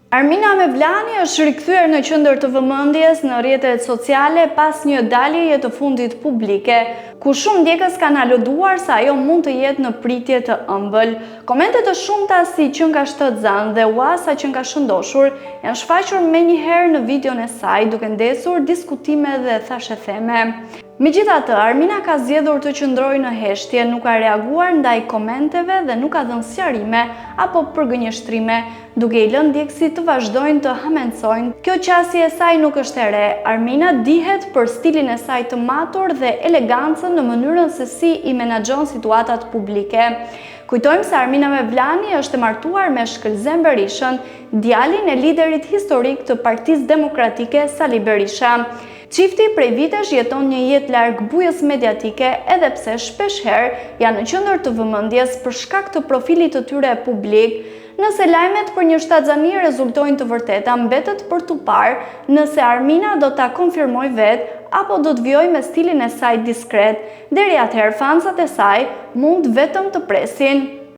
Armina Mevlani është rikthyer në qendër të vëmendjes në rrjetet sociale pas një daljeje të fundit publike, ku shumë ndjekës kanë aluduar se ajo mund të jetë në pritje të ëmbël. Komente të shumta si që nga shtet zan dhe uasa që nga shëndoshur janë shfaqur menjëherë në videon e saj, duke ndesur diskutime dhe thashetheme. Megjithatë, Armina ka zgjedhur të qëndrojë në heshtje, nuk ka reaguar ndaj komenteve dhe nuk ka dhënë sqarime apo përgënjeshtrime, duke i lënë ndjekësit të vazhdojnë të hamencojnë. Kjo qasje e saj nuk është e re. Armina dihet për stilin e saj të matur dhe elegancën në mënyrën se si i menaxhon situatat publike. Kujtojmë se Armina Mevlani është e martuar me Shkëlzem Berishën, djalin e liderit historik të Partisë Demokratike Sali Berisha. Çifti prej vitesh jeton një jetë larg bujës mediatike, edhe pse shpeshherë janë në qendër të vëmendjes për shkak të profilit të tyre publik. Nëse lajmet për një shtatzani rezultojnë të vërteta, mbetet për tu parë nëse Armina do ta konfirmojë vetë apo do të vijojë me stilin e saj diskret. Deri atëherë fansat e saj mund vetëm të presin.